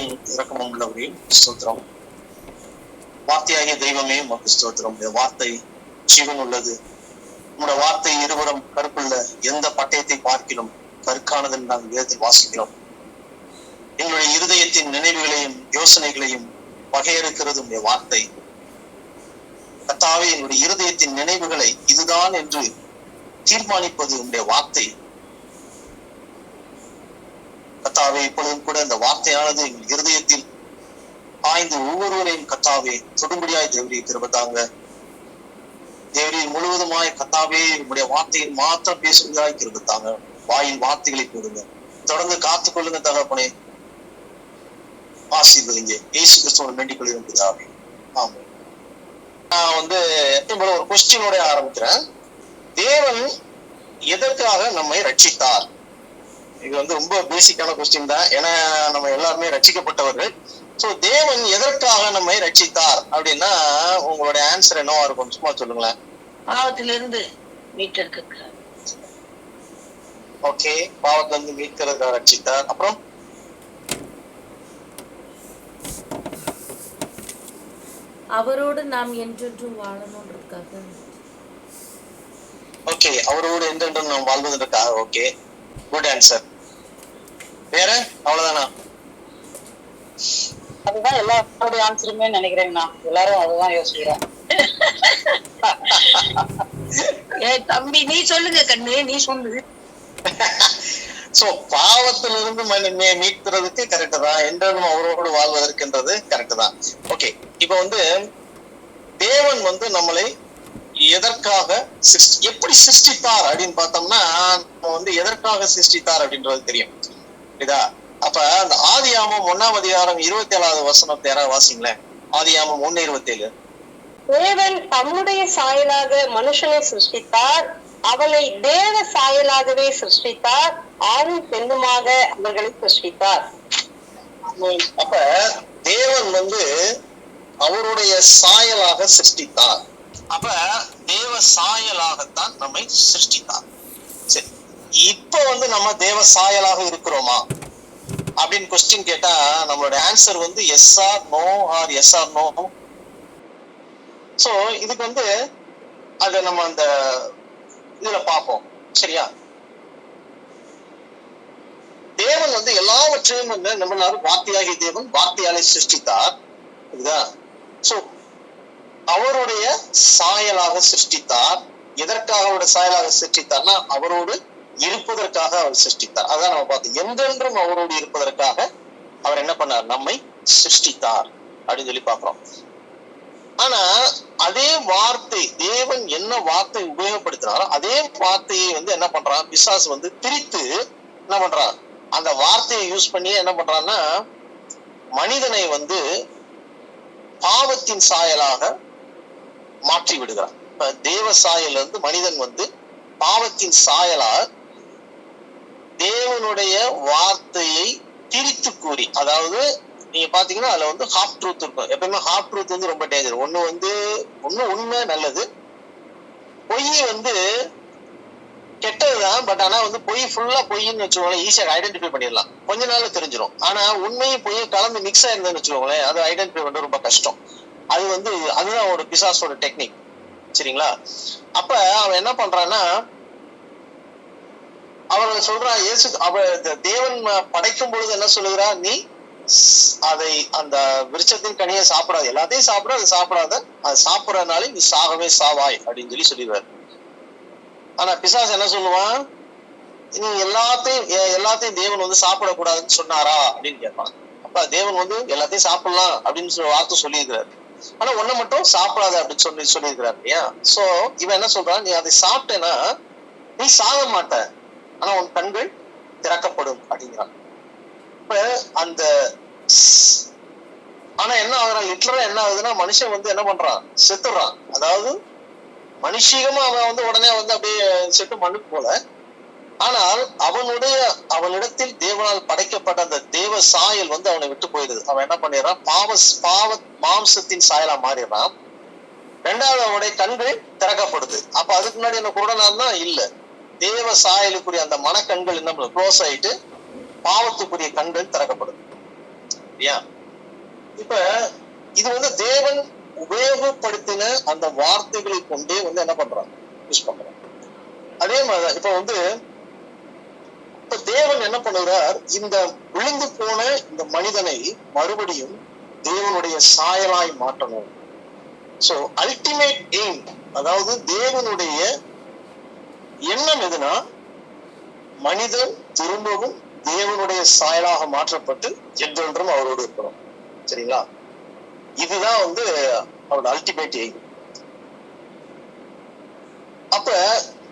கிருபையில் இரக்கமும் உள்ளவரே ஸ்தோத்திரம். வார்த்தையாகிய தெய்வமே உமக்கு ஸ்தோத்திரம். வார்த்தை ஜீவன் உள்ளது. உங்களுடைய வார்த்தை இருவரும் கருப்புள்ள எந்த பட்டயத்தை பார்க்கிலும் கருக்கானது என்று நாங்கள் வேதத்தில் வாசிக்கிறோம். எங்களுடைய இருதயத்தின் நினைவுகளையும் யோசனைகளையும் வகையறுக்கிறது உடைய வார்த்தை. கர்த்தாவே, என்னுடைய இருதயத்தின் நினைவுகளை இதுதான் என்று தீர்மானிப்பது உடைய வார்த்தை. கர்த்தாவே, இப்பொழுதும் கூட இந்த வார்த்தையானது எங்கள் இருதயத்தில் ஆய்ந்து ஒவ்வொருவரையும் கர்த்தாவே தொடும்படியாய் தேவரீர் கிருபை தாங்க. தேவரீர் முழுவதுமாய் கர்த்தாவே உங்களுடைய வார்த்தையில் மாத்திரம் பேசுவதாய் கிருபை தாங்க. வாயில் வார்த்தைகளை போடுங்க. தொடர்ந்து காத்துக் கொள்ளுங்க தகப்பனே. ஆசீர்வதிங்க. இயேசு கிறிஸ்துவோட வேண்டிக் கொள்கிறோம் பிதாவே. ஆமென். நான் எப்பயும் போல ஒரு கொஸ்டினோட ஆரம்பிக்கிறேன். தேவன் எதற்காக நம்மை ரட்சித்தார்? இது ரொம்ப பேசிக்கான கொஸ்டின் தான். ஏன்னா நம்ம எல்லாருமே ரட்சிக்கப்பட்டவர்கள். சோ தேவன் எதற்காக நம்மை ரட்சித்தார் அப்படின்னா உங்களுடைய ஆன்சர் என்னவா இருக்கும்? சும்மா சொல்லுங்களேன். பாவத்திலிருந்து மீட்டெடுக்க. ஓகே, பாவத்திலிருந்து மீட்கிறதுக்காக ரட்சித்தார். அப்புறம் அவரோடு நாம் என்றென்றும் வாழணும்ன்றதுக்காக. ஓகே, அவரோடு என்றென்றும் நாம் வாழ்வதற்காக. Okay, good answer. வேற அவ்வளவுதானா? அதுதான் எல்லாரோட ஆன்சருமே நினைக்கிறேங்கண்ணா. எல்லாரும் அதுதான் யோசிக்கிறோம். தம்பி நீ சொல்லுங்க கண்ணு, நீ சொல்லு. சோ பாவத்திலிருந்து மீட்கிறதுக்கு கரெக்ட் தான். என்றும் அவரோடு வாழ்வதற்குன்றது கரெக்ட் தான். ஓகே, இப்ப தேவன் நம்மளை எதற்காக எப்படி சிருஷ்டித்தார் அப்படின்னு பார்த்தோம்னா நம்ம எதற்காக சிருஷ்டித்தார் அப்படின்றது தெரியும். இதா அப்ப அந்த ஆதியாமம் 1ஆம் அதிகாரம் 27வது வசனத்தை யாராவது வாசிங்களேன். ஆதியாமம் 1:27. தேவன் தம்முடைய சாயலாக மனுஷனை சிருஷ்டித்தார், அவளை தேவ சாயலாகவே சிருஷ்டித்தார், ஆணும் பெண்ணுமாக அவர்களை சிருஷ்டித்தார். அப்ப தேவன் அவருடைய சாயலாக சிருஷ்டித்தார். அப்ப தேவ சாயலாகத்தான் நம்மை சிருஷ்டித்தார். சரி, இப்ப நம்ம தேவ சாயலாக இருக்கிறோமா அப்படின்னு கொஸ்டின் கேட்டா நம்மளோட answer yes or no or yes or no. So இதுக்கு அத நம்ம அந்த இதுல பார்ப்போம். சரியா? தேவன் எல்லாவற்றையும் நம்ம வார்த்தையாகிய தேவன் வார்த்தையாலே சிருஷ்டித்தார். இதுதான். சோ அவருடைய சாயலாக சிருஷ்டித்தார். எதற்காக அவருடைய சாயலாக சிருஷ்டித்தார்னா அவரோடு இருப்பதற்காக அவர் சிருஷ்டித்தார். அதான் நம்ம பார்த்தோம். என்றென்றும் அவரோடு இருப்பதற்காக அவர் என்ன பண்ணார்? நம்மை சிருஷ்டித்தார் அப்படின்னு சொல்லி பார்க்கிறோம். ஆனா அதே வார்த்தை, தேவன் என்ன வார்த்தை உபயோகப்படுத்தினாரோ அதே வார்த்தையை என்ன பண்றான்? பிசாசு பிரித்து என்ன பண்றான்? அந்த வார்த்தையை யூஸ் பண்ணி என்ன பண்றான்னா மனிதனை பாவத்தின் சாயலாக மாற்றி விடுகிறான். இப்ப தேவ சாயல் மனிதன் பாவத்தின் சாயலாக தேவனுடைய வார்த்தையை திரித்து கூறி, அதாவது நீங்க பாத்தீங்கன்னா அதுல ஹாஃப் ட்ரூத் இருக்கும். எப்பயுமே ஹாஃப் ட்ரூத் ரொம்ப டேஞ்சர். ஒண்ணு உண்மை நல்லது, பொய் கெட்டதுதான். பட் ஆனா பொய் ஃபுல்லா பொய்ன்னு வச்சுக்கோங்களேன், ஈஸியா ஐடென்டிஃபை பண்ணிடலாம், கொஞ்ச நாள்ல தெரிஞ்சிடும். ஆனா உண்மையும் பொய்யும் கலந்து மிக்ஸ் ஆயிருந்தேன்னு வச்சுக்கோங்களேன், அதை ஐடென்டிஃபை பண்றது ரொம்ப கஷ்டம். அதுதான் ஒரு பிசாசோட டெக்னிக். சரிங்களா? அப்ப அவன் என்ன பண்றான்னா அவர்கள் சொல்றான், தேவன் படைக்கும் பொழுது என்ன சொல்லுகிறா? நீ அதை அந்த விருட்சத்தின் கனியை சாப்பிடாது, எல்லாத்தையும் சாப்பிட, அது சாப்பிடாத, அது சாப்பிடறதுனால நீ சாகவே சாவாய் அப்படின்னு சொல்லிடுவார். ஆனா பிசாசு என்ன சொல்லுவான்? நீ எல்லாத்தையும் தேவன் சாப்பிடக்கூடாதுன்னு சொன்னாரா அப்படின்னு கேட்பான். அப்ப தேவன் எல்லாத்தையும் சாப்பிடலாம் அப்படின்னு வார்த்தை சொல்லியிருக்கிறாரு. ஆனா ஒண்ணு மட்டும் சாப்பிடாத அப்படின்னு சொல்லியிருக்கிறாரு இல்லையா? சோ இவன் என்ன சொல்றான்? நீ அதை சாப்பிட்டேன்னா நீ சாக மாட்ட, ஆனா உன் கண்கள் திறக்கப்படும் அப்படிங்கிறான். இப்ப ஆனா என்ன ஆகுறான்? லிட்டரலா என்ன ஆகுதுன்னா மனுஷன் என்ன பண்றான்? செத்துறான். அதாவது மனுஷீகமா அவன் உடனே அப்படியே செத்து மண்ணுக்கு போல. ஆனால் அவனிடத்தில் தேவனால் படைக்கப்பட்ட அந்த தேவ சாயல் அவனை விட்டு போயிடுது. அவன் என்ன பண்ணிடுறான்? பாவ மாம்சத்தின் சாயலா மாறிடுறான். ரெண்டாவது அவனுடைய கண்கள் திறக்கப்படுது. அப்ப அதுக்கு முன்னாடி என்ன குருடனா இல்ல, தேவ சாயலுக்குரிய அந்த மனக்கண்கள் என்ன க்ளோஸ் ஆயிட்டு பாவத்துக்குரிய கண்கள் திறக்கப்படுது. சரியா? இப்ப இது வந்து தேவன் உபயோகப்படுத்தின அந்த வார்த்தைகளை கொண்டே வந்து என்ன பண்றாங்க, யூஸ் பண்றாங்க. அதே மாதிரிதான் இப்ப வந்து இப்ப தேவன் என்ன பண்ணுகிறார், இந்த விழுந்து போன இந்த மனிதனை மறுபடியும் தேவனுடைய சாயலாய் மாற்றணும். சோ அல்டிமேட் எய்ம், அதாவது தேவனுடைய எண்ணம் எதுனா, மனிதன் திரும்பவும் தேவனுடைய சாயலாக மாற்றப்பட்டு என்றென்றும் அவரோடு இருக்கணும். சரிங்களா? இதுதான் வந்து அவரோட அல்டிமேட் எய்ம். அப்ப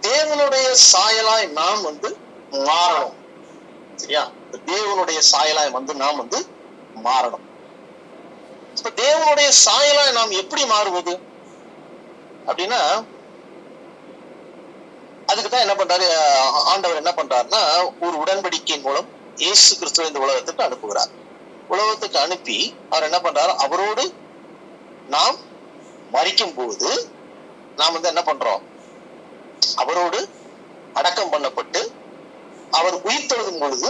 தேவனுடைய சாயலாய் நாம் வந்து மாறணும். சரியா? தேவனுடைய சாயலாய் வந்து நாம் வந்து மாறணும். இப்ப தேவனுடைய சாயலாய் நாம் எப்படி மாறுவது அப்படின்னா, அதுக்குதான் என்ன பண்றாரு ஆண்டவர், என்ன பண்றாருன்னா, ஒரு உடன்படிக்கையின் மூலம் இயேசு கிறிஸ்துவை இந்த உலகத்துக்கு அனுப்புகிறார். உலகத்துக்கு அனுப்பி அவர் என்ன பண்றாரு, அவரோடு நாம் மரிக்கும் போது நாம் வந்து என்ன பண்றோம், அவரோடு அடக்கம் பண்ணப்பட்டு அவர் உயிர்த்தெழுதும் பொழுது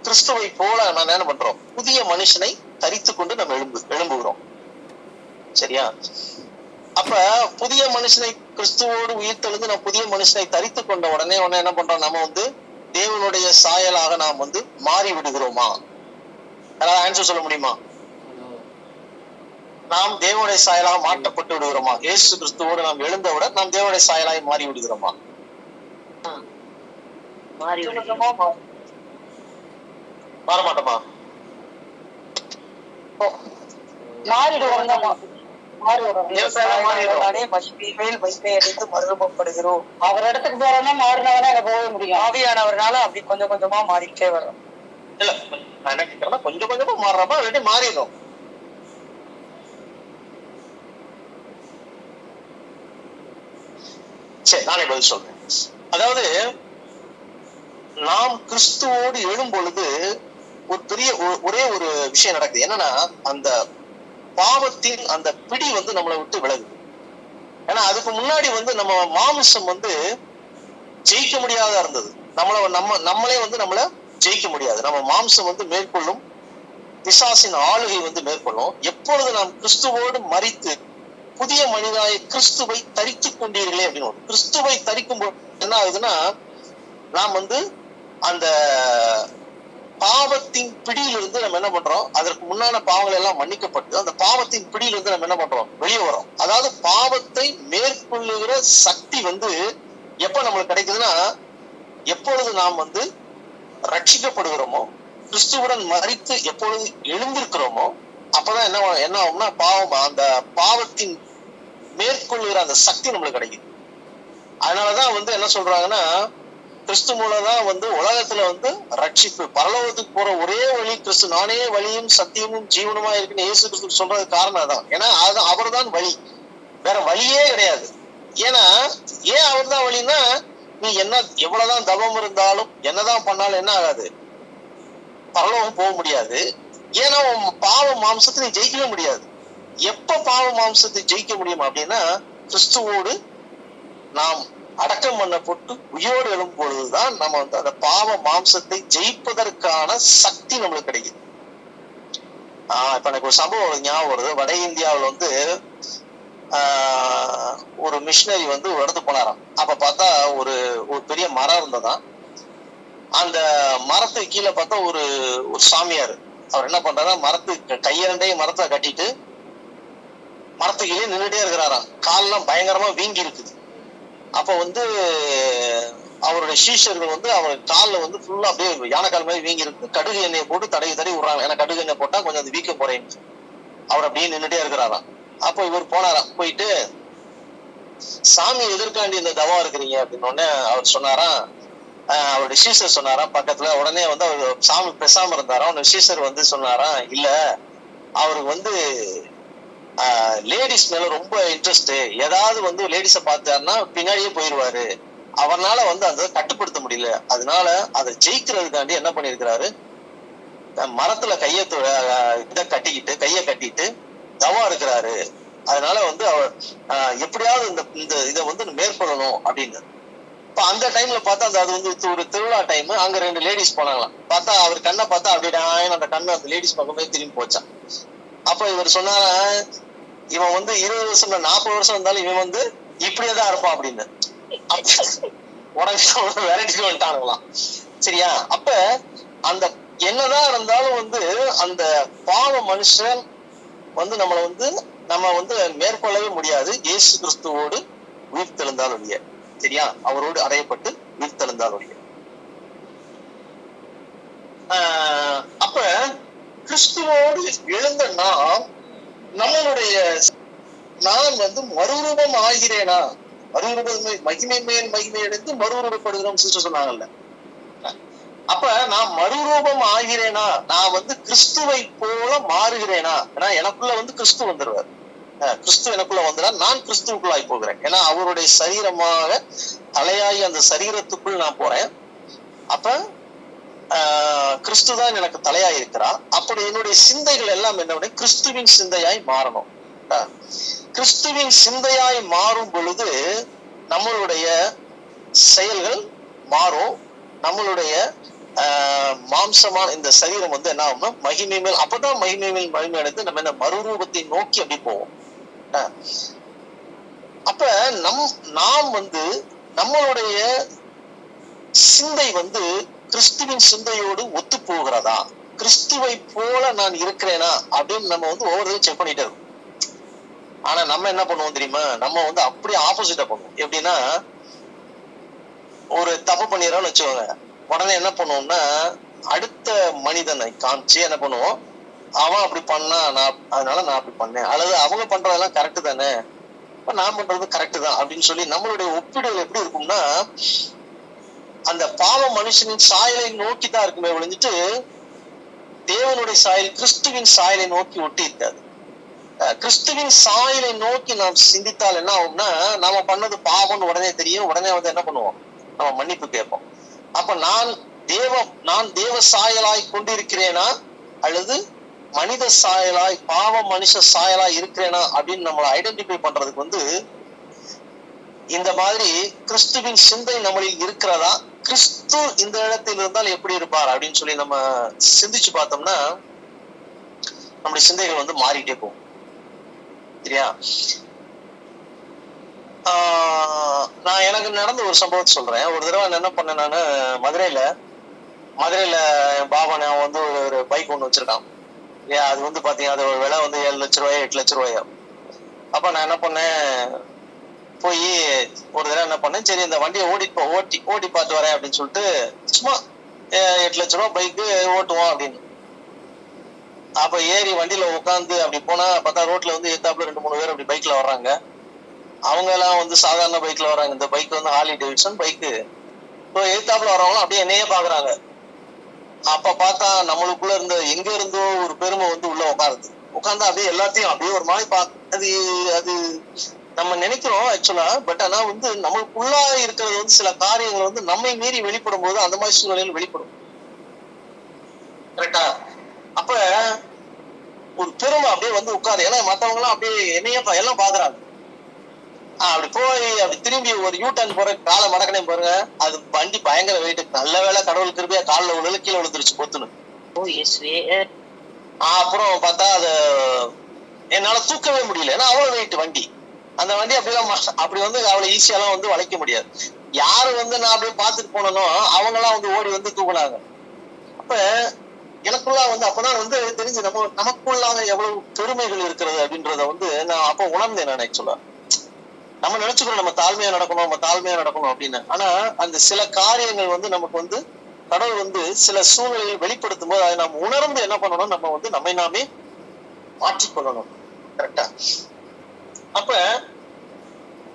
கிறிஸ்துவை போல நான் என்ன பண்றோம், புதிய மனுஷனை தரித்து கொண்டு நம்ம எழும்புகிறோம். சரியா? அப்ப புதிய மனுஷனை, கிறிஸ்துவோடு உயிர்த்தெழுந்து நம்ம புதிய மனுஷனை தரித்து கொண்ட உடனே என்ன பண்றோம், நம்ம வந்து தேவனுடைய சாயலாக நாம் வந்து மாறி விடுகிறோமா? யாராவது ஆன்சர் சொல்ல முடியுமா? நாம் தேவனுடைய சாயலாக மாற்றப்பட்டு விடுகிறோமா? இயேசு கிறிஸ்துவோடு நாம் எழுந்தவுடன் நாம் தேவனுடைய சாயலாக மாறி விடுகிறோமா? மாற மாட்டோமா? மறுரூபப்படுகிறோம். அவர் இடத்துக்கு போறோம்னா மாறினவனா அங்க போக முடியும். ஆவியானவர்னால அப்படி கொஞ்சம் கொஞ்சமா மாறிட்டே வரும். இல்ல, நான் என்ன கேட்கிறேன்னா, கொஞ்சம் கொஞ்சமா மாறுறோமா இல்லாட்டி மாறிடும்? சரி, நானே பதில் சொல்றேன். அதாவது நாம் கிறிஸ்துவோடு எழும் பொழுது ஒரு பெரிய ஒரே ஒரு விஷயம் நடக்குது. என்னன்னா, அந்த பாவத்தின் அந்த பிடி வந்து நம்மளை விட்டு விலகுது. ஏன்னா அதுக்கு முன்னாடி வந்து நம்ம மாமிசம் வந்து ஜெயிக்க முடியாதா இருந்தது. நம்மளே வந்து நம்மள ஜெயிக்க முடியாது. நம்ம மாம்சம் வந்து மேற்கொள்ளும், பிசாசின் ஆளுகை வந்து மேற்கொள்ளும். எப்பொழுது நாம் கிறிஸ்துவோடு மரித்து புதிய மனிதனாய் கிறிஸ்துவை தரித்து கொண்டீர்களே அப்படின்னு, கிறிஸ்துவை தரிக்கும் போது என்ன ஆகுதுன்னா, நாம் வந்து அந்த பாவத்தின் பிடியிலிருந்து நம்ம என்ன பண்றோம், அதற்கு முன்னான பாவங்கள் எல்லாம் மன்னிக்கப்பட்டு அந்த பாவத்தின் பிடியிலிருந்து நம்ம என்ன பண்றோம், வெளியே வரோம். அதாவது பாவத்தை மேற்கொள்ளுகிற சக்தி வந்து எப்ப நம்மளுக்கு கிடைக்குதுன்னா, எப்பொழுது நாம் வந்து ரட்சிக்கப்படுகிறோமோ, கிறிஸ்துவுடன் மரித்து எப்பொழுது எழுந்திருக்கிறோமோ, அப்பதான் என்ன ஆகும்னா, அந்த பாவத்தின் மேற்கொள்ளுகிற அந்த சக்தி நம்மளுக்கு கிடைக்குது. அதனாலதான் வந்து என்ன சொல்றாங்கன்னா, கிறிஸ்து மூலம்தான் வந்து உலகத்துல வந்து ரட்சிப்பு, பரலோகத்துக்கு போற ஒரே வழி கிறிஸ்து, நானே வழியும் சத்தியமும் ஜீவனுமா இருக்குன்னு இயேசு கிறிஸ்து சொல்றது காரணம் தான். ஏன்னா அவர் தான் வழி, வேற வழியே கிடையாது. ஏன்னா ஏன் அவர் தான் வழின்னா, நீ எவ்வளவுதான் தவம் இருந்தாலும் என்னதான் பண்ணாலும் என்ன ஆகாது, பரலோகம் போக முடியாது. ஏன்னா பாவ மாம்சத்தை நீ ஜெயிக்கவே முடியாது. எப்ப பாவ மாம்சத்தை ஜெயிக்க முடியும் அப்படின்னா, கிறிஸ்துவோடு நாம் அடக்கம் பண்ணப்பட்டு உயிரோடு எழும் பொழுதுதான் நம்ம வந்து அந்த பாவ மாம்சத்தை ஜெயிப்பதற்கான சக்தி நம்மளுக்கு கிடைக்குது. இப்ப எனக்கு ஒரு சம்பவம் ஞாபகம் வருது. வட இந்தியாவில் வந்து ஒரு மிஷினரி வந்து ஒரு இடத்துக்கு போனாராம். அப்ப பார்த்தா ஒரு பெரிய மரம் இருந்ததான். அந்த மரத்துக்கு கீழே பார்த்தா ஒரு சாமியார். அவர் என்ன பண்றாரா, மரத்துக்கு கையிரண்டையும் மரத்தை கட்டிட்டு மரத்துக்கு கீழே நின்றுட்டே இருக்கிறாராம். காலெல்லாம் பயங்கரமா வீங்கி இருக்குது. அப்ப வந்து அவருடைய சீஷர்கள் வந்து அவர் காலில் வந்து ஃபுல்லா அப்படியே யானைக்கால் மாதிரி வீங்கி இருக்கு. கடுகு எண்ணெயை போட்டு தடவி விடுறாங்க. ஏன்னா கடுகு எண்ணெய் போட்டா கொஞ்சம் அது வீக்கம் குறையும். அவர் அப்படியே நின்றுட்டே இருக்கிறாராம். அப்போ இவர் போனாராம். போயிட்டு, சாமி எதிர்காண்டி இந்த தவம் இருக்கிறீங்க அப்படின்னு உடனே அவர் சொன்னாராம், அவருடைய சீசர் சொன்னாராம் பக்கத்துல. உடனே வந்து அவர் சாமி பேசாம இருந்தாராம். அவருடைய சீசர் வந்து சொன்னாராம், இல்ல அவருக்கு வந்து லேடிஸ் மேல ரொம்ப இன்ட்ரெஸ்ட், ஏதாவது வந்து லேடிஸை பார்த்தாருன்னா பின்னாடியே போயிடுவாரு, அவனால வந்து அதை கட்டுப்படுத்த முடியல, அதனால அதை ஜெயிக்கிறதுக்காண்டி என்ன பண்ணிருக்கிறாரு, மரத்துல இதை கட்டிக்கிட்டு தவம் இருக்கிறாரு. அதனால வந்து அவர் எப்படியாவது இந்த இதை வந்து மேற்கொள்ளணும் அப்படின்னு. அப்ப அந்த டைம்ல பார்த்தா அது வந்து ஒரு திருவிழா டைம். அங்க 2 லேடிஸ் போனாங்களாம். பார்த்தா அவர் கண்ணை பார்த்தா அப்படியே அந்த கண்ணு அந்த லேடிஸ் பக்கமே திரும்பி போச்சான். அப்ப இவர் சொன்னாரா, இவன் வந்து 20 வருஷம் 40 வருஷம் இருந்தாலும் இவன் வந்து இப்படியேதான் இருப்பான் அப்படின்னு. உடனே வெரைட்டி வந்துட்டானுங்களாம். சரியா? அப்ப அந்த என்னதான் இருந்தாலும் வந்து அந்த பாவ மனுஷன் வந்து நம்ம வந்து மேற்கொள்ளவே முடியாது. இயேசு கிறிஸ்துவோடு உயிர் தெழுந்தால் ஒழிய. சரியா? அவரோடு அறையப்பட்டு உயிர் தெழுந்தால் ஒழிய. அப்ப கிறிஸ்துவோடு எழுந்த நம்மளுடைய நான் வந்து மறுரூபம் ஆகிறேனா, மறுரூபம் மகிமை மேல் மகிமை அடைந்து மறுரூபப்படுகிறோம் சிஸ்டர் சொன்னாங்கல்ல. அப்ப நான் மறுரூபம் ஆகிறேனா, நான் வந்து கிறிஸ்துவை போல மாறுகிறேனா. ஏன்னா எனக்குள்ள வந்து கிறிஸ்து வந்துருவார். கிறிஸ்து எனக்குள்ள வந்துடா, நான் கிறிஸ்துவுக்குள்ளாய் போகிறேன். ஏன்னா அவருடைய சரீரமாக தலையாகி அந்த சரீரத்துக்குள் நான் போறேன். அப்ப கிறிஸ்துதான் எனக்கு தலையாய் இருக்கிறா. அப்படி என்னுடைய சிந்தைகள் எல்லாம் என்ன, கிறிஸ்துவின் சிந்தையாய் மாறணும். கிறிஸ்துவின் சிந்தையாய் மாறும் பொழுது நம்மளுடைய செயல்கள் மாறும். நம்மளுடைய மாம்சமான இந்த சரீரம் வந்து என்ன ஆகும்னா மகிமை மேல், அப்பதான் மகிமை மேல் மகிமை அடைந்து நம்ம என்ன மறுரூபத்தை நோக்கி அப்படி போவோம். அப்ப நாம் வந்து நம்மளுடைய சிந்தை வந்து கிறிஸ்துவின் சிந்தையோடு ஒத்து போகிறதா, கிறிஸ்துவை போல நான் இருக்கிறேனா அப்படின்னு நம்ம வந்து ஒவ்வொரு செக் பண்ணிட்டே இருக்கோம். ஆனா நம்ம என்ன பண்ணுவோம் தெரியுமா, நம்ம வந்து அப்படியே ஆப்போசிட்டா பண்ணுவோம். எப்படின்னா, ஒரு தப்பு பண்ணிடுறோம்னு வச்சுக்கோங்க, உடனே என்ன பண்ணுவோம்னா அடுத்த மனிதனை காமிச்சு என்ன பண்ணுவோம், அவன் அப்படி பண்ணா அதனால நான் அப்படி பண்ணேன், அல்லது அவங்க பண்றதெல்லாம் கரெக்ட் தானே, நான் பண்றது கரெக்ட் தான் அப்படின்னு சொல்லி நம்மளுடைய ஒப்பிடுதல் எப்படி இருக்கும்னா அந்த பாவ மனுஷனின் சாயலை நோக்கி தான் இருக்குமே ஒழிஞ்சிட்டு தேவனுடைய சாயல் கிறிஸ்துவின் சாயலை நோக்கி ஒட்டி இருக்காது. கிறிஸ்துவின் சாயலை நோக்கி நாம் சிந்தித்தால் என்ன ஆகும்னா, நாம பண்ணது பாவம்னு உடனே தெரியும். உடனே வந்து என்ன பண்ணுவோம், நம்ம மன்னிப்பு கேட்போம். அப்ப நான் தேவ சாயலாய் கொண்டிருக்கிறேனா அல்லது மனித சாயலாய் பாவ மனுஷ சாயலாய் இருக்கிறேனா அப்படின்னு நம்மளை ஐடென்டிஃபை பண்றதுக்கு வந்து இந்த மாதிரி கிறிஸ்துவின் சிந்தை நம்மளில் இருக்கிறதா, கிறிஸ்து இந்த இடத்தில் இருந்தால் எப்படி இருப்பார் அப்படின்னு சொல்லி நம்ம சிந்திச்சு பார்த்தோம்னா நம்முடைய சிந்தைகள் வந்து மாறிட்டே போகும். சரியா? நான் எனக்கு நடந்த ஒரு சம்பவத்தை சொல்றேன். ஒரு தடவை என்ன பண்ணேன், நானு மதுரையில பாபா நான் வந்து ஒரு பைக் ஒண்ணு வச்சிருக்கான். அது வந்து பாத்தீங்கன்னா அதோட விலை வந்து 7 லட்ச ரூபாயோ 8 லட்ச ரூபாயோ. அப்ப நான் என்ன பண்ணேன், போய் ஒரு தடவை என்ன பண்ணேன், சரி இந்த வண்டியை ஓட்டி பார்த்து வரேன் அப்படின்னு சொல்லிட்டு சும்மா 8 லட்ச ரூபாய் பைக்கு ஓட்டுவோம் அப்படின்னு. அப்ப ஏறி வண்டியில உட்காந்து அப்படி போனா பார்த்தா ரோட்ல வந்து எத்தாப்புல 2-3 பேர் அப்படி பைக்ல வர்றாங்க. அவங்க எல்லாம் வந்து சாதாரண பைக்ல வர்றாங்க. இந்த பைக் வந்து ஹார்லி டேவிட்சன் பைக்கு. எத்தாப்புல வர்றவங்களும் அப்படியே என்னையே பாக்குறாங்க. அப்ப பார்த்தா நம்மளுக்குள்ள இருந்த எங்க இருந்தோ ஒரு பெருமை வந்து உள்ள உட்கார்ந்து அப்படியே எல்லாத்தையும் அப்படியே ஒரு மாதிரி அது நம்ம நினைக்கிறோம் ஆக்சுவலா. பட் ஆனா வந்து நம்மளுக்குள்ளா இருக்கிறது வந்து சில காரியங்கள் வந்து நம்மை மீறி வெளிப்படும் போது அந்த மாதிரி சூழ்நிலையில் வெளிப்படும். கரெக்டா? அப்ப ஒரு பெருமை அப்படியே வந்து உட்காரு. ஏன்னா மத்தவங்க எல்லாம் அப்படியே என்னைய எல்லாம் பாக்குறாங்க. அப்படி போய் அப்படி திரும்பி ஒரு யூ-டர்ன் போற காலை மடக்கனே பாருங்க, அது வண்டி பயங்கர வெயிட். நல்ல வேலை கடவுள் கிருபையா காலில் விழுல கீழே விழுந்துருச்சு பொத்துன்னு. அப்புறம் பார்த்தா அது என்னால தூக்கவே முடியல. ஏன்னா அவ்வளவு வெயிட் வண்டி. அந்த வண்டி அப்படி வந்து அவ்வளவு ஈஸியாலாம் வந்து வளைக்க முடியாது. யாரு வந்து நான் அப்படியே பார்த்துட்டு போனனோ அவங்க எல்லாம் வந்து ஓடி வந்து தூக்குனாங்க. அப்ப எனக்குள்ள வந்து அப்பதான் வந்து தெரிஞ்சு நமக்குள்ளாக எவ்வளவு பெருமைகள் இருக்கிறது அப்படின்றத வந்து நான் அப்ப உணர்ந்தேன். நான் ஆக்சுவலா நம்ம நினைச்சுக்கிறோம் நம்ம தாழ்மையா நடக்கணும் அப்படின்னு. ஆனா அந்த சில காரியங்கள் வந்து நமக்கு வந்து கடவுள் வந்து சில சூழ்நிலையை வெளிப்படுத்தும் போது அதை நம்ம உணர்ந்து என்ன பண்ணணும், நம்ம வந்து நம்மை நாமே மாற்றிக்கொள்ளணும். கரெக்டா? அப்ப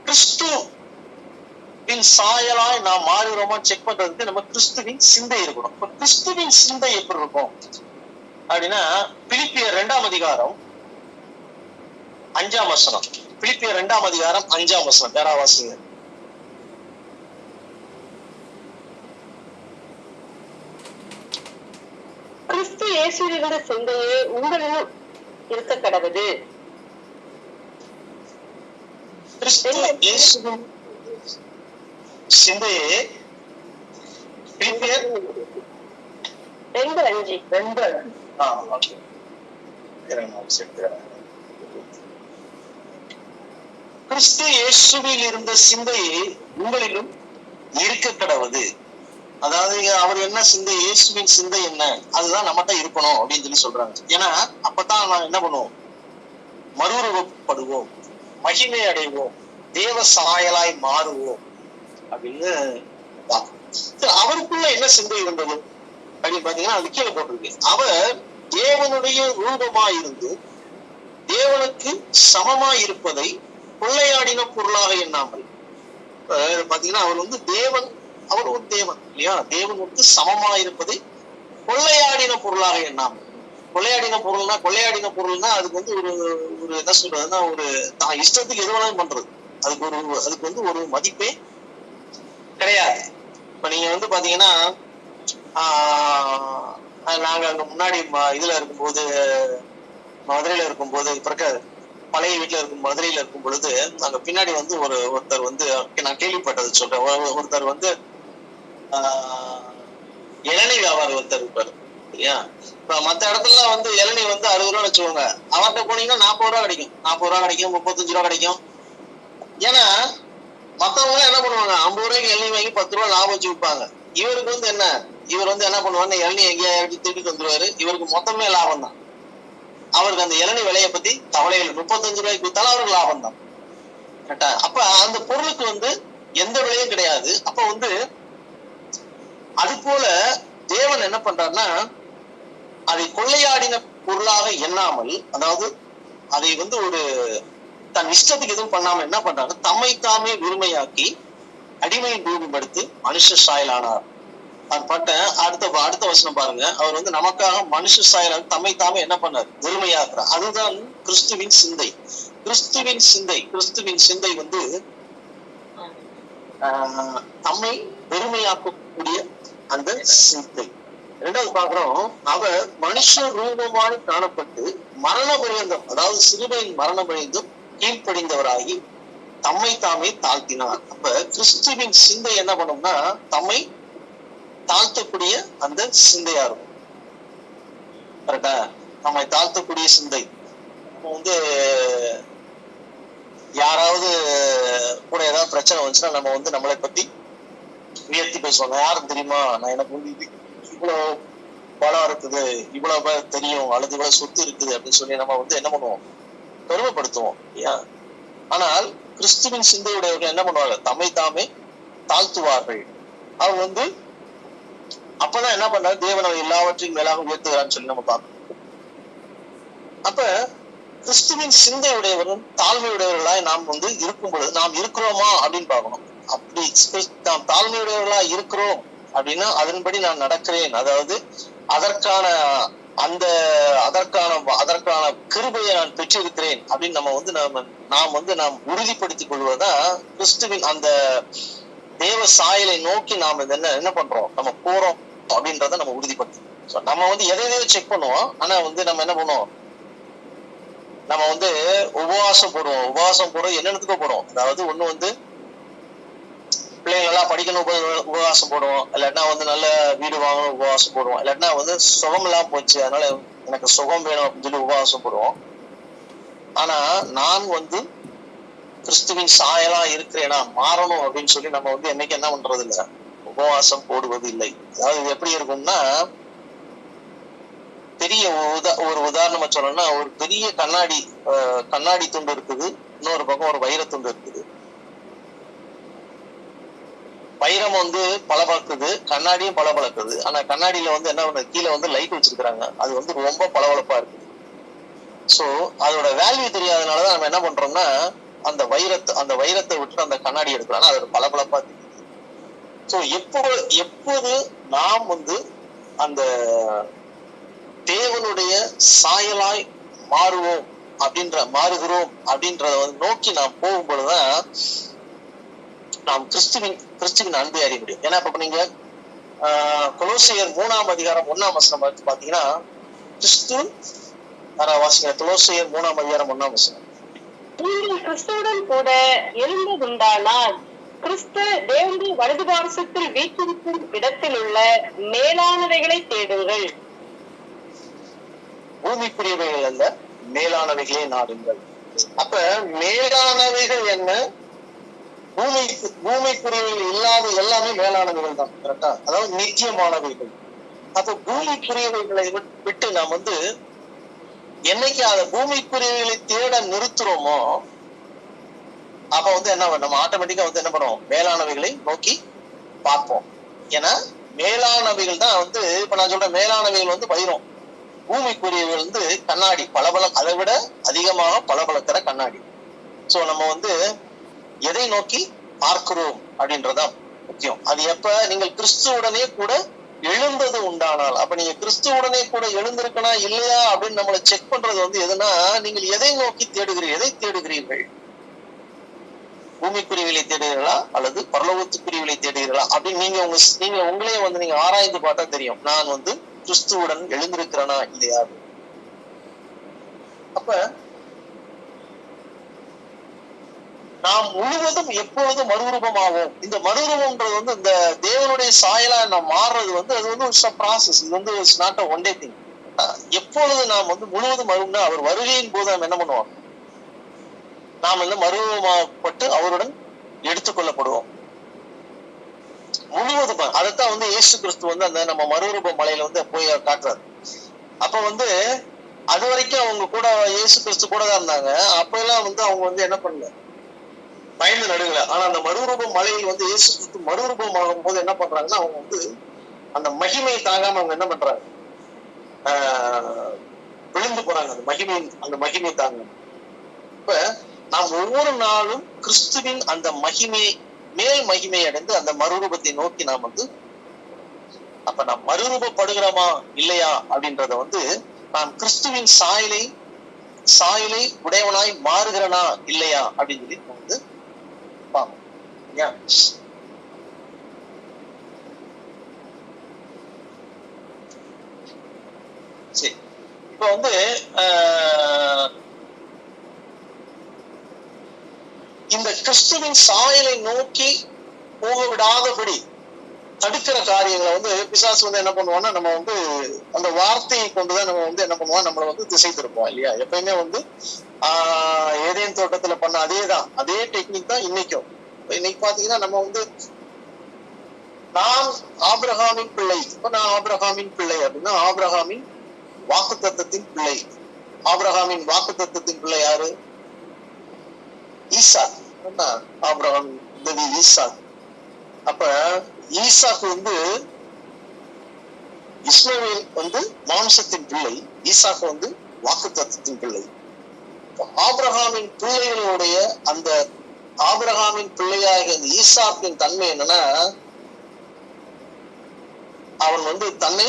கிறிஸ்துவின் சாயலாய் நாம் மாறுகிறோமா செக் பண்றதுக்கு நம்ம கிறிஸ்துவின் சிந்தை இருக்கணும். இப்ப கிறிஸ்துவின் சிந்தை எப்படி இருக்கும் அப்படின்னா, பிலிப்பியர் 2ஆம் அதிகாரம் 5ஆம் வசனம். பிலிப்பியர் 2ஆம் அதிகாரம் 5ஆம் வசனம். யாரா வாசிங்க. கிறிஸ்து இயேசுவின் சிந்தையே உங்களிடம் இருக்க கடவுது. சிந்தையே 2:5. கிறிஸ்து இயேசுவில் இருந்த சிந்தையே உங்களிலும் இருக்க கடவுது. அதாவது அவர் என்ன சிந்தை, இயேசுவின் சிந்தை என்ன, அதுதான் நம்மகிட்ட இருக்கணும் அப்படின்னு சொல்லி சொல்றாங்க. ஏன்னா அப்பதான் நான் என்ன பண்ணுவோம், மறுரூபப்படுவோம், மகிமை அடைவோம், தேவ சாயலாய் மாறுவோம் அப்படின்னு. அவருக்குள்ள என்ன சிந்தை இருந்தது அப்படின்னு பாத்தீங்கன்னா அது கீழே போட்டிருக்கு. அவர் தேவனுடைய ரூபமாய் இருந்து தேவனுக்கு சமமாய் இருப்பதை கொள்ளையாடின பொருளாக எண்ணாமல். பாத்தீங்கன்னா அவர் வந்து தேவன், அவர் ஒரு தேவன் இல்லையா, தேவனுக்கு சமமாய் இருப்பதை கொள்ளையாடின பொருளாக எண்ணாமல். கொள்ளையாடின பொருள்னா அதுக்கு வந்து ஒரு என்ன சொல்றதுன்னா, ஒரு தான் இஷ்டத்துக்கு எது வேணாலும் பண்றது. அதுக்கு வந்து ஒரு மதிப்பே கிடையாது. இப்ப நீங்க வந்து பாத்தீங்கன்னா நாங்க அங்க முன்னாடி இதுல இருக்கும்போது, மதுரையில இருக்கும்போது, இப்ப இருக்க பழைய வீட்டுல இருக்கும் மதுரையில இருக்கும் பொழுது, அங்க பின்னாடி வந்து ஒருத்தர் வந்து, நான் கேள்விப்பட்டது சொல்றேன், ஒருத்தர் வந்து இளநீ வியாபாரி ஒருத்தர் இருப்பாரு சரியா. இப்ப மத்த இடத்துல வந்து இளநீ வந்து 60 ரூபா வச்சுக்கோங்க, அவர்கிட்ட போனீங்கன்னா 40 ரூபா கிடைக்கும், 35 ரூபா கிடைக்கும். ஏன்னா மத்தவங்க என்ன பண்ணுவாங்க, 50 ரூபாய்க்கு இளநீ வாங்கி 10 ரூபா லாபம் வச்சு விற்பாங்க. இவருக்கு வந்து என்ன, இவர் வந்து என்ன பண்ணுவாரு, இளநீ எங்கேயா திருப்பி வந்துருவாரு, இவருக்கு மொத்தமே லாபம் தான். அவருக்கு அந்த இளநீ விலையை பத்தி கவலை இல்லை, 35 ரூபாய்க்கு வித்தாலும் அவருக்கு லாபம் தான். கரெக்டா. அப்ப அந்த பொருளுக்கு வந்து எந்த விலையும் கிடையாது. அப்ப வந்து அது போல தேவன் என்ன பண்றாருன்னா, அதை கொள்ளையாடின பொருளாக எண்ணாமல், அதாவது அதை வந்து ஒரு தன் இஷ்டத்துக்கு எதுவும் பண்ணாம என்ன பண்றாரு, தம்மை தாமே வெறுமையாக்கி அடிமையின் ரூபம் எடுத்து மனுஷ சாயலானார். அது பட்ட அடுத்த வசனம் பாருங்க. அவர் வந்து நமக்காக மனுஷ சாயலாக தம்மை தாமே என்ன பண்ணார், வெறுமையாக்குறார். அதுதான் கிறிஸ்துவின் சிந்தை. கிறிஸ்துவின் சிந்தை வந்து தம்மை வெறுமையாக்கக்கூடிய அந்த சிந்தை. இரண்டாவது பாக்குறோம், அவர் மனுஷ ரூபமாய் காணப்பட்டு மரண பரியந்தம், அதாவது சிறுமையின் மரண பரியந்தம் கீழ்ப்படிந்தவராகி தம்மை தாமே தாழ்த்தினார். அப்ப கிறிஸ்துவின் சிந்தை என்ன பண்ணும்னா, தம்மை தாழ்த்தக்கூடிய அந்த சிந்தையா இருக்கும். கரெக்டா. நம்மை தாழ்த்தக்கூடிய சிந்தை. வந்து யாராவது கூட ஏதாவது பிரச்சனை வந்துச்சுன்னா நம்ம வந்து நம்மளை பத்தி உயர்த்தி பேசுவாங்க. யாரும் தெரியுமா, நான் எனக்கு வந்து இவ்வளவு பலம் இருக்குது, இவ்வளவு தெரியும், அல்லது இவ்வளவு சொத்து இருக்குது அப்படின்னு சொல்லி நம்ம வந்து என்ன பண்ணுவோம், பெருமைப்படுத்துவோம் இல்லையா. ஆனால் கிறிஸ்துவின் சிந்தையுடையவர்கள் என்ன பண்ணுவாங்க, தம்மை தாமே தாழ்த்துவார்கள். அவங்க வந்து அப்பதான் என்ன பண்றாரு, தேவன் எல்லாவற்றையும் மேலாக உயர்த்துகிறான்னு சொல்லி நம்ம பார்க்கணும். அப்ப கிறிஸ்துவின் சிந்தையுடையவரும் தாழ்மையுடையவர்களாய் நாம் வந்து இருக்கும் பொழுது நாம் இருக்கிறோமா அப்படின்னு பார்க்கணும். அப்படி நாம் தாழ்மையுடையவர்களா இருக்கிறோம் அப்படின்னா அதன்படி நான் நடக்கிறேன், அதாவது அதற்கான கிருபையை நான் பெற்றிருக்கிறேன் அப்படின்னு நம்ம வந்து நாம் உறுதிப்படுத்திக் கொள்வதுதான் கிறிஸ்துவின் அந்த தேவ சாயலை நோக்கி நாம் என்ன பண்றோம், நம்ம போறோம் அப்படின்றத நம்ம உறுதிப்படுத்தணும். நம்ம வந்து எதையோ செக் பண்ணுவோம், ஆனா வந்து நம்ம என்ன பண்ணுவோம், நம்ம வந்து உபவாசம் போடுறது என்னென்னத்துக்கோ போடுவோம். அதாவது ஒண்ணு வந்து பிள்ளைங்க எல்லாம் படிக்கணும் உபவாசம் போடுவோம், இல்லாட்டினா வந்து நல்ல வீடு வாங்கணும் உபவாசம் போடுவோம், இல்லாட்டினா வந்து சுகம் எல்லாம் போச்சு அதனால எனக்கு சுகம் வேணும் அப்படின்னு சொல்லி உபவாசம் போடுவோம். ஆனா நான் வந்து கிறிஸ்துவின் சாயலா இருக்கிறேனா, மாறணும் அப்படின்னு சொல்லி நம்ம வந்து என்னைக்கு என்ன பண்றது இல்லை, உபவாசம் போடுவது இல்லை. அதாவது இது எப்படி இருக்கும்னா, பெரிய ஒரு உதாரணமா சொல்லணும்னா, ஒரு பெரிய கண்ணாடி துண்டு இருக்குது, இன்னொரு பக்கம் ஒரு வைரத்துண்டு இருக்குது. வைரம் வந்து பளபளக்குது, கண்ணாடியும் பளபளக்குது. ஆனா கண்ணாடியில வந்து என்ன பண்ண, கீழே வந்து லைட் வச்சிருக்காங்க, அது வந்து ரொம்ப பளபளப்பா இருக்குது. சோ அதோட வேல்யூ தெரியாதனாலதான் நம்ம என்ன பண்றோம்னா, அந்த வைரத்தை விட்டு அந்த கண்ணாடி எடுக்கிறோம், அதோட பளபளப்பா தெரியுது. சோ எப்போது நாம் வந்து அந்த தேவனுடைய சாயலாய் மாறுகிறோம் அப்படின்றத நோக்கி நாம் போகும் பொழுதுதான் நாம் கிறிஸ்துவின் அன்பை அறிய முடியும். ஏன்னா இப்ப நீங்க கொலோசியர் 3ஆம் அதிகாரம் 1ஆம் வசனம் பாத்தீங்கன்னா, கிறிஸ்து வாசிக்கிற கொலோசியர் 3ஆம் அதிகாரம் 1ஆம் வசனம், நீங்கள் கிறிஸ்துவுடன் கூட எழுந்ததுண்டானால் கிறிஸ்து தேவனுடைய வலது பாரசத்தில் வீற்றிருக்கும் இடத்தில் உள்ள மேலானவைகளை தேடுங்கள். பூமிக்குரியவைகள் அல்ல, மேலானவைகளே நாடுங்கள். அப்ப மேலானவைகள் என்ன? பூமிக்குரியவைகள் இல்லாத எல்லாமே மேலானவைகள் தான். கரெக்டா? அதாவது நித்தியமானவைகள். அப்ப பூமிக்குரியவைகளை விட்டு நாம் என்னைக்கு அதை பூமிக்குரியவைகளை தேட நிறுத்துறோமோ அப்ப என்ன நம்ம ஆட்டோமேட்டிக்கா என்ன பண்ணுவோம்? மேலானவைகளை நோக்கி பார்ப்போம். ஏன்னா மேலானவைகள் தான் இப்ப நான் சொல்றேன், மேலானவைகள் வைரம், பூமிக்குரியவைகள் கண்ணாடி, பளபள, அதை விட அதிகமாக பளபளக்கிற கண்ணாடி. சோ நம்ம எதை நோக்கி பார்க்கிறோம் அப்படின்றதான் முக்கியம். அது எப்ப நீங்கள் கிறிஸ்துவுடனே கூட எழுந்தது உண்டானால், அப்ப நீங்க கிறிஸ்துவுடனே கூட எழுந்திருக்கனா இல்லையா அப்படின்னு நம்மளை செக் பண்றது எதுனா, நீங்கள் எதை நோக்கி தேடுகிறீர்கள், எதை தேடுகிறீர்கள்? பூமிக்குரியவிலை தேடுகிறீர்களா அல்லது பரலோகத்துக்குரியவிலை தேடுகிறீர்களா அப்படின்னு நீங்க உங்களே நீங்க ஆராய்ந்து பார்த்தா தெரியும், நான் கிறிஸ்துவுடன் எழுந்திருக்கிறேனா இல்லையா. அப்ப நாம் முழுவதும் எப்பொழுதும் மறுரூபமாகும். இந்த மறுரூபம்ன்றது இந்த தேவனுடைய சாயலா நாம் மாறுறது அது ஒரு ப்ராசஸ். இது it's not a one day thing. எப்பொழுது நாம் முழுவதும் மறுனா அவர் வருகையின் போது நாம் என்ன பண்ணுவோம்? நாம் மறுரூபமாகப்பட்டு அவருடன் எடுத்துக்கொள்ளப்படுவோம் முழுவதும். அதைத்தான் இயேசு கிறிஸ்து அந்த நம்ம மறுரூப மலையில போய் காட்டுறாரு. அப்ப அது வரைக்கும் அவங்க கூட இயேசு கிறிஸ்து கூட தான் இருந்தாங்க. அப்ப எல்லாம் அவங்க என்ன பண்ணல, பயந்து நடுங்கல. ஆனா அந்த மறுரூப மலையில் இயேசு கிறிஸ்து மறுரூபமாகும் போது என்ன பண்றாங்கன்னா, அவங்க அந்த மகிமையை தாங்காம அவங்க என்ன பண்றாங்க, விழுந்து போறாங்க. அந்த மகிமை தாங்க. இப்ப நாம் ஒவ்வொரு நாளும் கிறிஸ்துவின் அந்த மேல் மகிமை அடைந்து அந்த மறுரூபத்தை நோக்கி நாம் அப்ப நாம் மறுரூபப்படுகிறோமா இல்லையா அப்படின்றத நாம் கிறிஸ்துவின் சாயலை உடையவனாய் மாறுகிறனா இல்லையா அப்படின்னு சொல்லி சரி. இப்ப இந்த கிறிஸ்துவின் சாயலை நோக்கி போக விடாதபடி தடுக்கிற காரியங்களை பிசாசு என்ன பண்ணுவோம்னா, நம்ம அந்த வார்த்தையை கொண்டுதான் நம்ம என்ன பண்ணுவோம், நம்மளை திசை திருப்போம் இல்லையா. எப்பயுமே ஏதேன் தோட்டத்துல பண்ண அதே டெக்னிக் தான் இன்னைக்கும். இன்னைக்கு பாத்தீங்கன்னா நம்ம நான் ஆபிரகாமின் பிள்ளை. இப்ப நான் ஆபிரகாமின் பிள்ளை அப்படின்னா ஆபிரகாமின் வாக்குத்தத்தத்தின் பிள்ளை. ஆபிரகாமின் வாக்குத்தத்தத்தின் பிள்ளை யாரு? ஈசாக். ஆபிரகாம் ஈசாக். அப்ப ஈசாக்கு இஸ்மவேல் மாம்சத்தின் பிள்ளை, ஈசாக்கு வாக்குத்தத்தத்தின் பிள்ளை. ஆபிரகாமின் பிள்ளைகளுடைய அந்த ஆபிரகாமின் பிள்ளையாக இந்த ஈசாக்கின் தன்மை என்னன்னா, அவன் தன்னை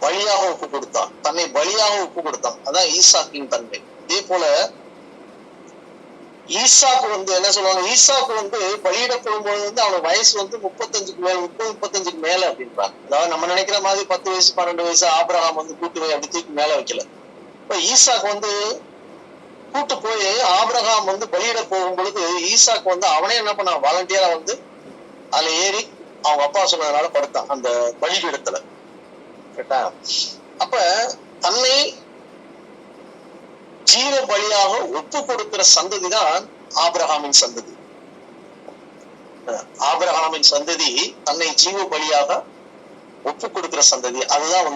பலியாக ஒப்பு கொடுத்தான், தன்னை பலியாக ஒப்பு கொடுத்தான். அதான் ஈசாக்கின் தன்மை. இதே போல ஈசாக்கு என்ன சொல்லுவாங்க, ஈசாக்கு பலியிடப்படும் போது அவன் வயசு 35 மேல அப்படின்றாங்க. அதாவது நம்ம நினைக்கிற மாதிரி 10 வயசு 12 வயசு ஆபிரகாம் கூட்டு போய் அப்படி தூக்கி மேல வைக்கல. இப்ப ஈசாக்கு கூட்டு போய் ஆபிரகாம் பலியிட போகும் பொழுது ஈசாக்கு அவனே என்ன பண்ணான், வாலண்டியரா அதுல ஏறி அவங்க அப்பா சொன்னதுனால படுத்தான் அந்த பலிபீடத்துல. கேட்டா அப்ப தன்னை ஜீவ பலியாக ஒப்பு கொடுக்கிற சந்ததி தான் ஆபிரகாமின் சந்ததி. ஆபிரகாமின் சந்ததி தன்னை ஜீவ பலியாக ஒப்பு கொடுக்கிற சந்ததி. அதுதான்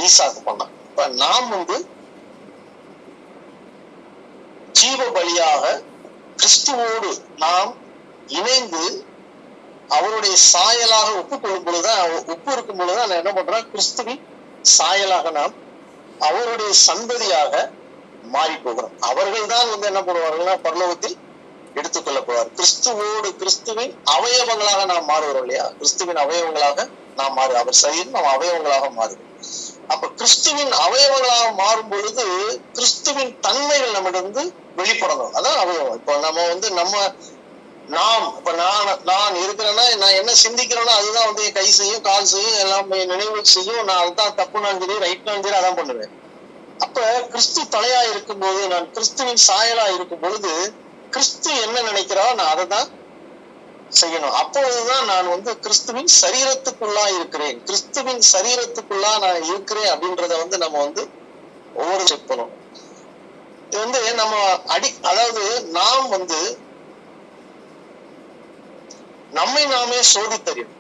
ஈசாக்கு பண்ணான். இப்ப நாம் ஜீவ பலியாக கிறிஸ்துவோடு நாம் இணைந்து அவருடைய சாயலாக ஒப்புக்கொள்ளும் பொழுதுதான், ஒப்பு இருக்கும் பொழுதுதான் என்ன பண்றோம், கிறிஸ்துவின் சாயலாக நாம் அவருடைய சந்ததியாக மாறி போகிறோம். அவர்கள் தான் என்ன பண்ணுவார்கள்னா பரலோகத்தில் எடுத்துக்கொள்ளப்படுவார். கிறிஸ்துவின் அவயவங்களாக நாம் மாறுகிறோம் இல்லையா. கிறிஸ்துவின் அவயவங்களாக நாம் மாறு, அவர் சரீரம் நாம் அவயவங்களாக மாறுகிறோம். அப்ப கிறிஸ்துவின் அவயவங்களாக மாறும் பொழுது கிறிஸ்துவின் தன்மைகள் நம்மிடம் வெளிப்படணும். அதான் அவயவம். இப்ப நம்ம நாம் இப்ப நான் இருக்கிறேன்னா நான் என்ன சிந்திக்கிறேன்னா அதுதான் என் கை செய்யும், கால் செய்யும், எல்லாம் நினைவு செய்யும். நான் அதுதான் தப்புனாலும் சரி ரைட்னாலும் சரி அதான் பண்ணுவேன். அப்ப கிறிஸ்து தலையா இருக்கும் போது, நான் கிறிஸ்துவின் சாயலா இருக்கும் பொழுது கிறிஸ்து என்ன நினைக்கிறா நான் அதை தான் செய்யணும். அப்பொழுதுதான் நான் வந்து கிறிஸ்துவின் சரீரத்துக்குள்ளா இருக்கிறேன், கிறிஸ்துவின் சரீரத்துக்குள்ளா நான் இருக்கிறேன் அப்படின்றத வந்து நம்ம வந்து ஒவ்வொரு செக் பண்ணணும். இது வந்து நம்ம அதாவது நாம் வந்து நம்மை நாமே சோதித்தறியும்.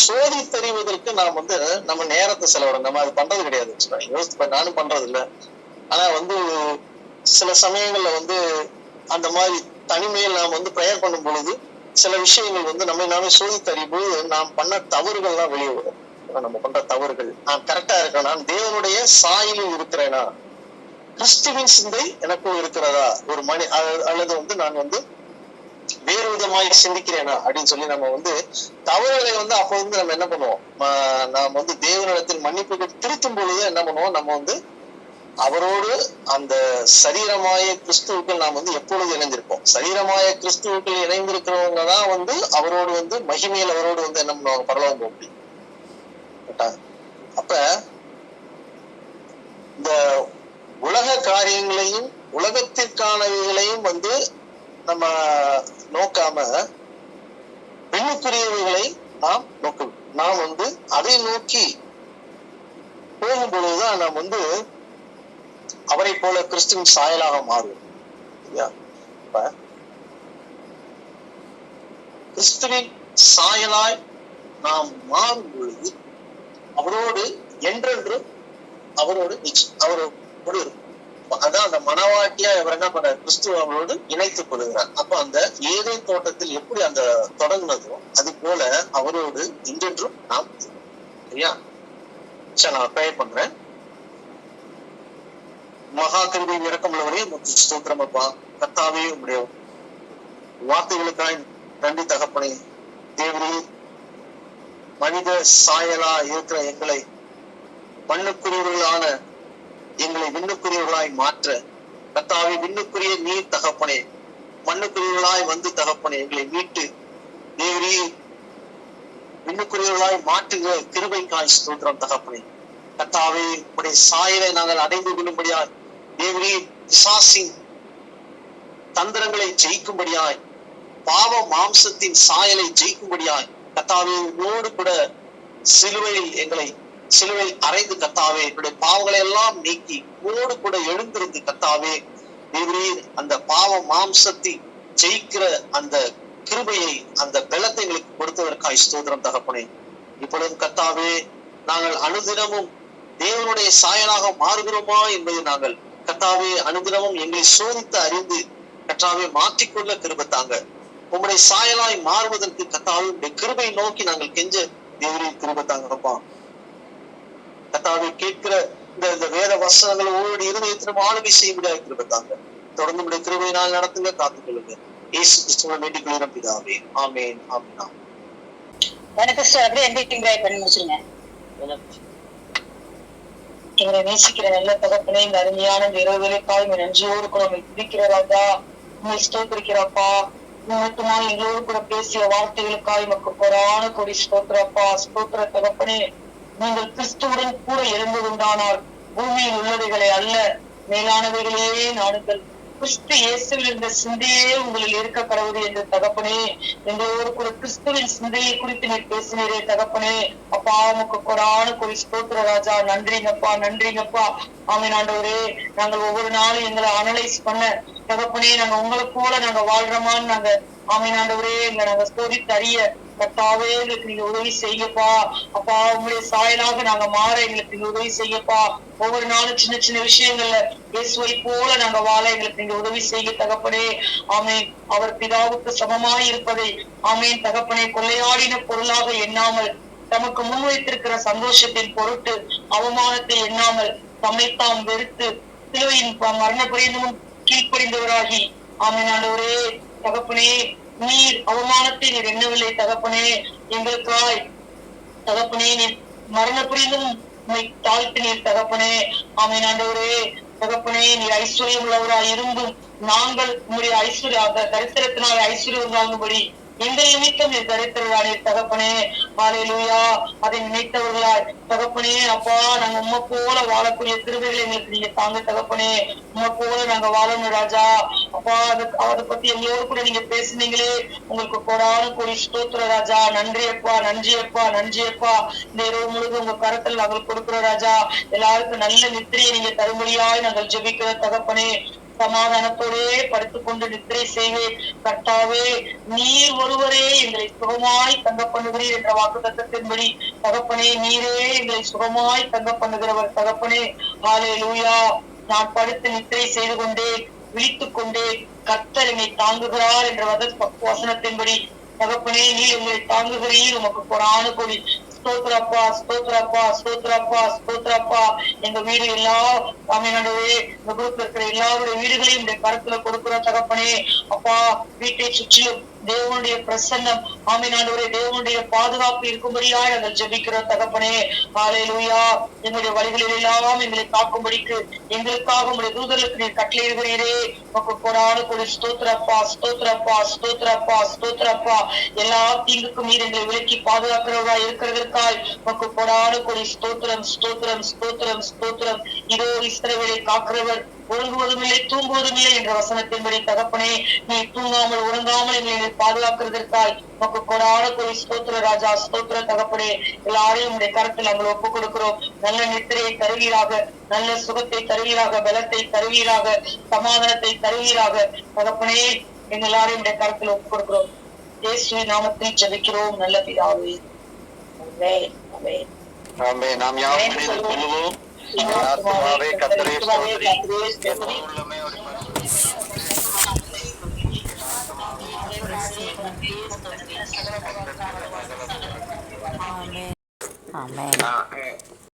சோதித்தறிவதற்கு நாம் வந்து நம்ம நேரத்தை செலவிடணும். நம்ம அது பண்றது கிடையாது. யோசித்து நானும் பண்றது இல்லை. ஆனா வந்து சில சமயங்கள்ல வந்து அந்த மாதிரி தனிமையில் நாம் வந்து பிரேயர் பண்ணும் பொழுது சில விஷயங்கள் வந்து நம்மை நாமே சோதித்தறியும் போது நாம் பண்ண தவறுகள்லாம் வெளியே வரும். நம்ம பண்ற தவறுகள், நான் கரெக்டா இருக்கேன், நான் தேவனுடைய சாயலில் இருக்கிறேனா, கிறிஸ்துவின் சிந்தை எனக்கும் இருக்கிறதா, ஒரு அல்லது வந்து நான் வந்து வேறு விதமாய் சிந்திக்கிறேனா அப்படின்னு சொல்லி நம்ம வந்து தவறுகளை வந்து அப்போ வந்து நம்ம என்ன பண்ணுவோம், நாம் வந்து தேவனிடத்தில் மன்னிப்பு திருத்தும் பொழுது என்ன பண்ணுவோம், நம்ம வந்து அவரோடு அந்த சரீரமாய கிறிஸ்துவுக்கள் நாம் வந்து எப்பொழுது இணைந்திருப்போம். சரீரமாய கிறிஸ்துவுக்கள் இணைந்திருக்கிறவங்க தான் வந்து அவரோடு வந்து மகிமையில் அவரோடு வந்து என்ன பண்ணுவாங்க, பரலோகம் போக முடியும். அப்ப இந்த உலக காரியங்களையும் உலகத்திற்கானவைகளையும் வந்து நம்ம நோக்காம பெண்ணுக்குரியவைகளை நாம் வந்து அதை நோக்கி போகும் பொழுதுதான் நாம் வந்து அவரை போல கிறிஸ்துவின் சாயலாக மாறுவோம். கிறிஸ்துவின் சாயலாய் நாம் மாறும் பொழுது அவரோடு என்றென்று அவரோடு இருக்கும். அதான் அந்த மனவாட்டியா இவர் என்ன பண்ற, கிறிஸ்துவ அவரோடு இணைத்துக் கொள்கிறார். அப்ப அந்த ஏதேன் தோட்டத்தில் எப்படி அந்த தொடங்கினதோ அது போல அவரோடு என்றென்றும் நாம் சரியா. சரி, நான் ப்ரே பண்றேன். மகா கிருபை இரக்கம் உள்ளவரே ஸ்தோத்திரம் அப்பா. கர்த்தாவே உங்களுடைய வார்த்தைகளுக்காய் நன்றி தகப்பனே. தேவரே, மனித சாயலா இருக்கிற எங்களை மண்ணுக்குரியவர்களான எங்களை விண்ணுக்குரியவர்களாய் மாற்ற கர்த்தாவே, விண்ணுக்குரிய நீர் தகப்பனே, மண்ணுக்குரியவர்களாய் வந்து தகப்பனே எங்களை மீட்டு தேவரே விண்ணுக்குரியவர்களாய் மாற்றுகிற கிருபைக்காய் ஸ்தோத்திரம் தகப்பனே. கர்த்தாவே, உடைய சாயலை நாங்கள் அடைந்து கொள்ளும்படியாய் தேவரே, பிசாசின் தந்திரங்களை ஜெயிக்கும்படியாய், பாவ மாம்சத்தின் சாயலை ஜெயிக்கும்படியாய் கர்த்தாவே உன்னோடு கூட சிலுவையில் அறைந்து கர்த்தாவே என்னுடைய பாவங்களை எல்லாம் நீக்கி உன்னோடு கூட எழுந்திருந்து கர்த்தாவே தேவரே அந்த பாவ மாம்சத்தை ஜெயிக்கிற அந்த கிருபையை, அந்த பலத்தை எங்களுக்கு கொடுத்ததற்காய் ஸ்தோத்திரம் தகப்பனே. இப்பொழுது கர்த்தாவே, நாங்கள் அனுதினமும் தேவனுடைய சாயலாக மாறுகிறோமா என்பதை நாங்கள் கர்த்தாவே அனுதினமும் எங்களை சோதித்து அறிந்து கர்த்தாவே மாற்றிக்கொள்ள கிருபை தாங்க. உங்களுடைய சாயலாய் மாறுவதற்கு கர்த்தாவே உங்களுடைய கிருபை நோக்கி நாங்கள் கெஞ்ச தேவரே கிருபை தாங்கப்பா. கர்த்தாவே, கேட்கிற இந்த வேத வசனங்கள் ஒவ்வொரு இருதயத்திலும் ஆளுகை செய்ய முடியாத கிருபை தாங்க. தொடர்ந்து உங்களுடைய கிருபையினால் நடத்துங்க, காத்துக்கொள்ளுங்க. இயேசு கிறிஸ்துவின் வேண்டிக் கொள்கிறோம் பிதாவே. ஆமென், ஆமென். எனக்கு அப்படியே எண்டிங் ப்ரே பண்ணி முடிச்சிருங்க. எங்களை நேசிக்கிற நல்ல தகப்பனே, இந்த அருமையான இந்த இரவு வேலைக்காய் நன்றியோடு கூட உங்களை துதிக்கிறதா, உங்களை ஸ்தோத்திரிக்கிறப்பா. மட்டுமா எங்களோடு கூட பேசிய வார்த்தைகளுக்காய் உமக்கு கொடான கொடி ஸ்தோத்திரப்பா. ஸ்தோத்திர தகப்பனே, நீங்கள் கிறிஸ்துவுடன் கூட எழுந்ததுண்டானால் பூமியில் உள்ளவைகளை அல்ல மேலானவைகளையே நாடுங்கள். கிறிஸ்து இயேசுவில் இருந்த சிந்தையே உங்களில் இருக்க கடவுது என்று தகப்பனே, எங்களோடு கூட கிறிஸ்துவின் சிந்தையை குறித்து நீர் பேசினீரே தகப்பனே. அப்பா, உமக்கு கொடான கொடி ஸ்தோத்திர ராஜா. நன்றிங்கப்பா, நன்றிங்கப்பா. ஆமென் ஆண்டவரே, நாங்கள் ஒவ்வொரு நாளும் எங்களை அனலைஸ் பண்ண தகப்பனே, நாங்க உங்களை போல நாங்க வாழ்றோமான்னு நாங்க ஆமென் ஆண்டவரே எங்களை நாங்க சோதித்து அறிய கர்த்தாவே எங்களுக்கு நீங்க உதவி செய்யப்பா. அப்பா, உங்களுடைய சாயலாக நாங்க மாற எங்களுக்கு நீங்க உதவி செய்யப்பா. ஒவ்வொரு நாளும் சின்ன சின்ன விஷயங்கள்ல இயேசுவை போல நாங்க வாழ எங்களுக்கு நீங்க உதவி செய்ய தகப்பனே. ஆமென். அவர் பிதாவுக்கு சமமாய் இருப்பதை ஆமென் தகப்பனே கொள்ளையாடின பொருளாக எண்ணாமல், தமக்கு முன்வைத்திருக்கிற சந்தோஷத்தின் பொருட்டு அவமானத்தை எண்ணாமல் தம்மைத்தாம் வெறுத்து சிலுவையின் மரண பரியந்தமும் கீழ்ப்படிந்தவராகி ஆமென் ஆண்டவரே தகப்பனே, நீர் அவமானத்தை நீர் எண்ணவில்லை தகப்பனே. எங்களுக்காய் தகப்பனே நீர் மரண புரிந்தும் உண்மை தாழ்த்தினீர் தகப்பனே. ஆமென் ஆண்டவரே தகப்பனே, நீர் ஐஸ்வர்யம் உள்ளவராய் இருந்தும் நாங்கள் உங்களுடைய ஐஸ்வர்ய தரித்திரத்தினால் ஐஸ்வர்யம் உண்டாகும்படி எங்கள் நிமித்தம் நீர் தரித்திரரானீர் தகப்பனே. ஹalleluya. அதை நினைத்தவர்களாய் தகப்பனே அப்பா நாங்க உம்மை போல வாழக்கூடிய கிருபைகளை எங்களுக்கு நீங்க தாங்க தகப்பனே. உம்மை போல நாங்க வாழணும் ராஜா. அப்பா அதை பத்தி எங்களோடு கூட நீங்க பேசுனீங்களே, உங்களுக்கு கோடான கோடி ஸ்தோத்திர ராஜா. நன்றி அப்பா, நன்றி அப்பா, நன்றி அப்பா. இந்த இரவு முழுவதும் உங்க கரத்தில் நாங்கள் கொடுக்கிறோம் ராஜா. எல்லாருக்கும் நல்ல நித்திரையை நீங்க தரும்படியாய் நாங்கள் ஜெபிக்கிற தகப்பனே. சமாதானத்தோடே படுத்துக்கொண்டு நித்திரை செய்வேன் கர்த்தாவே. நீர் ஒருவரே எங்களை சுகமாய் தங்க பண்ணுகிறீர் என்ற வாக்குத்தத்தத்தின்படி தகப்பனே, நீரே எங்களை சுகமாய் தங்க பண்ணுகிறவர் தகப்பனே. ஹalleluya. நான் படுத்து நித்திரை செய்து கொண்டே விழித்துக் கொண்டே கர்த்தர் என்னை தாங்குகிறார் என்ற வசனத்தின்படி தகப்பனே, நீர் எங்களை தாங்குகிறீர். உமக்கு கோடான கோடி ஸ்தோத்திரப்பா, ஸ்தோத்திரப்பா, ஸ்தோத்திரப்பா, ஸ்தோத்திரப்பா. எங்க வீடு எல்லா ஆமென்வே இந்த குரூப்ல இருக்கிற எல்லாருடைய வீடுகளையும் இந்த கருத்துல கொடுக்கிற தகப்பனே. அப்பா வீட்டை சுற்றிலும் தேவனுடைய பிரசன்னம் ஆமென்வே தேவனுடைய பாதுகாப்பு இருக்கும்படியாய் நாங்கள் ஜெபிக்கிறோம் தகப்பனே. ஹalleluya. எங்களுடைய வழிகளில் எல்லாம் எங்களை காக்கும்படிக்கு எங்களுக்காக உங்களுடைய தூதர்களுக்கு நீர் கட்டளையிடுகிறீரே. உமக்கு கோடான கோடி ஸ்தோத்திரப்பா, ஸ்தோத்திரப்பா, ஸ்தோத்திரப்பா, ஸ்தோத்திரப்பா. எல்லா தீங்குக்கும் நீர் எங்களை விலக்கி பாதுகாக்கிறவரா இருக்கிறதற்காய் உமக்கு கோடான கோடி ஸ்தோத்திரம், ஸ்தோத்திரம், ஸ்தோத்திரம், ஸ்தோத்திரம். இதோ இஸ்ரவேலை காக்கிறவர் உறங்குவதும் இல்லை தூங்குவதும் இல்லை என்ற வசனத்தின்படி தகப்பனே, நீ தூங்காமல் உறங்காமல் எங்களை பாதுகாக்கிறதற்காய் உமக்கு கோடான கோடி ஸ்தோத்திர ராஜா, ஸ்தோத்திர தகப்பனே. எல்லாரையும் உடைய கருத்தில் நாங்கள் ஒப்புக் கொடுக்கிறோம். நல்ல நித்திரையை தருவீராக, நல்ல சுகத்தை தருவீராக, பலத்தை தருவீராக, சமாதானத்தை தருவீராக தகப்பனே. எங்கள் எல்லாரையும் உடைய கருத்தில் ஒப்புக் கொடுக்கிறோம். இயேசுவின் நாமத்தில் ஜெபிக்கிறோம் நல்ல பிதாவே. ஆமென், ஆமென். ஆமென். நாம் யாவரும் இணைந்து சொல்லுவோம். ஆத்துமாவே கர்த்தரை ஸ்தோத்திரி, என் உள்ளமே அவரை ஆமென். ஆமென்.